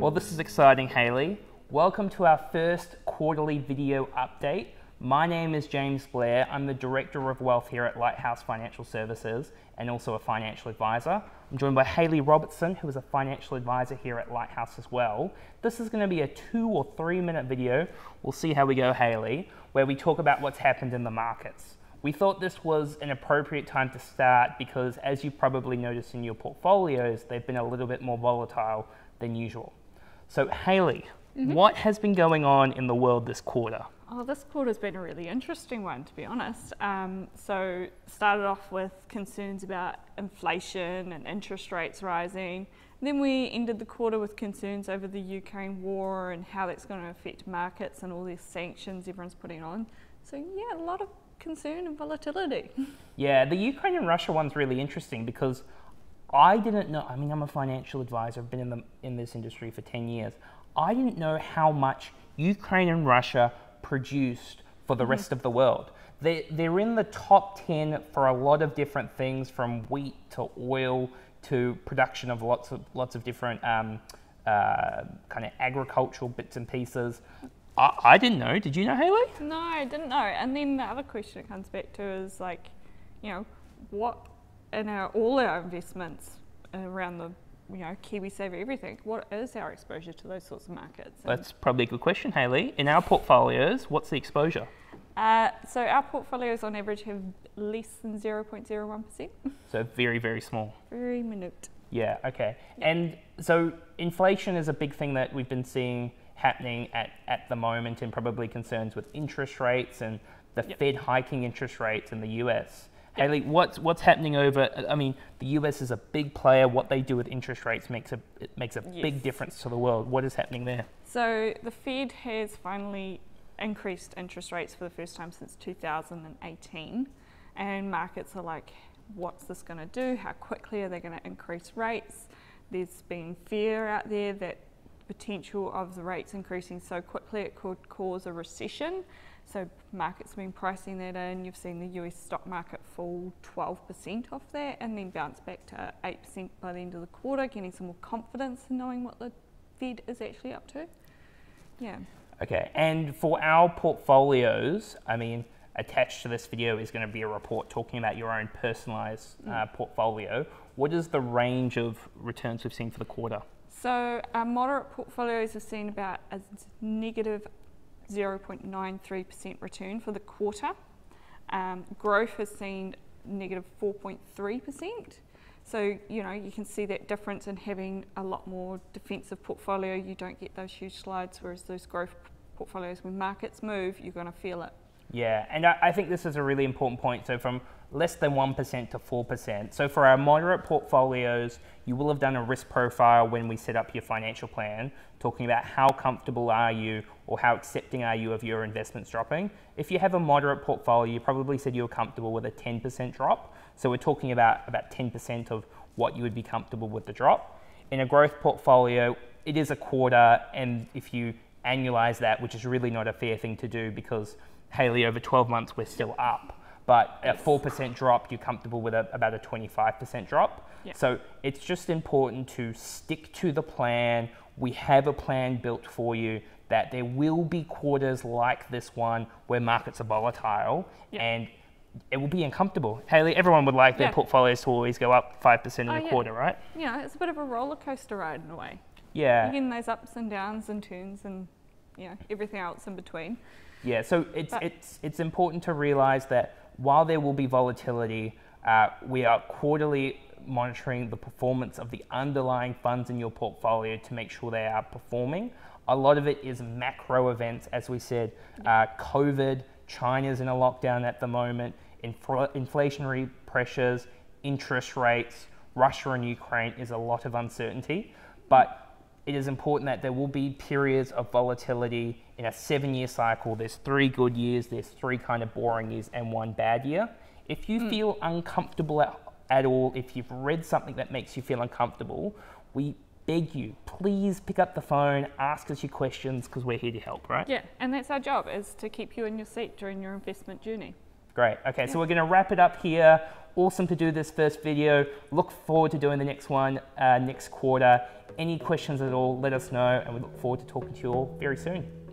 Well, this is exciting, Hayley. Welcome to our first quarterly video update. My name is James Blair. I'm the Director of Wealth here at Lighthouse Financial Services and also a financial advisor. I'm joined by Hayley Robertson, who is a financial advisor here at Lighthouse as well. This is going to be a 2 or 3 minute video. We'll see how we go, Hayley, where we talk about what's happened in the markets. We thought this was an appropriate time to start because, as you probably noticed in your portfolios, they've been a little bit more volatile than usual. So, Hayley, what has been going on in the world this quarter? Oh, this quarter's been a really interesting one, to be honest. So, started off with concerns about inflation and interest rates rising. Then we ended the quarter with concerns over the Ukraine war and how that's going to affect markets and all these sanctions everyone's putting on. So, yeah, a lot of concern and volatility. Yeah, the Ukraine and Russia one's really interesting because I didn't know. I mean, I'm a financial advisor. I've been in this industry for 10 years. I didn't know how much Ukraine and Russia produced for the rest of the world. They're in the top 10 for a lot of different things, from wheat to oil to production of lots of different kind of agricultural bits and pieces. I didn't know. Did you know, Hayley? No, I didn't know. And then the other question it comes back to is, like, you know, what in all our investments around the, you know, KiwiSaver, everything, what is our exposure to those sorts of markets? That's probably a good question, Hayley. In our portfolios, what's the exposure? So our portfolios on average have less than 0.01%. So very, very small. Very minute. Yeah, okay. Yeah. And so inflation is a big thing that we've been seeing happening at the moment, and probably concerns with interest rates and the Fed hiking interest rates in the US. Hayley, what's happening over? I mean, the US is a big player. What they do with interest rates makes a big difference to the world. What is happening there? So the Fed has finally increased interest rates for the first time since 2018, and markets are like, what's this going to do? How quickly are they going to increase rates? There's been fear out there that potential of the rates increasing so quickly it could cause a recession. So markets have been pricing that in. You've seen the US stock market fall 12% off that and then bounce back to 8% by the end of the quarter, getting some more confidence in knowing what the Fed is actually up to. Yeah. Okay, and for our portfolios, I mean, attached to this video is going to be a report talking about your own personalized portfolio. What is the range of returns we've seen for the quarter? So our moderate portfolios have seen about a negative 0.93% return for the quarter. Growth has seen negative 4.3%. So, you know, you can see that difference in having a lot more defensive portfolio. You don't get those huge slides, whereas those growth portfolios, when markets move, you're going to feel it. Yeah, and I think this is a really important point. So from less than 1% to 4%. So for our moderate portfolios, you will have done a risk profile when we set up your financial plan, talking about how comfortable are you or how accepting are you of your investments dropping. If you have a moderate portfolio, you probably said you were comfortable with a 10% drop. So we're talking about 10% of what you would be comfortable with the drop. In a growth portfolio, it is a quarter, and if you annualize that, which is really not a fair thing to do because, Hayley, over 12 months, we're still up. But at 4% drop, you're comfortable with about a 25% drop. Yeah. So it's just important to stick to the plan. We have a plan built for you that there will be quarters like this one where markets are volatile and it will be uncomfortable. Hayley, everyone would like their portfolios to always go up 5% in a quarter, right? Yeah, it's a bit of a roller coaster ride in a way. Yeah. You're getting those ups and downs and turns and, you know, everything else in between. Yeah, so it's important to realize that while there will be volatility, we are quarterly monitoring the performance of the underlying funds in your portfolio to make sure they are performing. A lot of it is macro events, as we said, COVID, China's in a lockdown at the moment, inflationary pressures, interest rates, Russia and Ukraine is a lot of uncertainty, but it is important that there will be periods of volatility in a 7-year cycle. There's 3 good years, there's 3 kind of boring years, and 1 bad year. If you feel uncomfortable at all, if you've read something that makes you feel uncomfortable, we beg you, please pick up the phone, ask us your questions, because we're here to help, right? Yeah, and that's our job, is to keep you in your seat during your investment journey. Great. Okay, so we're going to wrap it up here. awesome to do this first video. Look forward to doing the next one next quarter. Any questions at all, let us know, and we look forward to talking to you all very soon.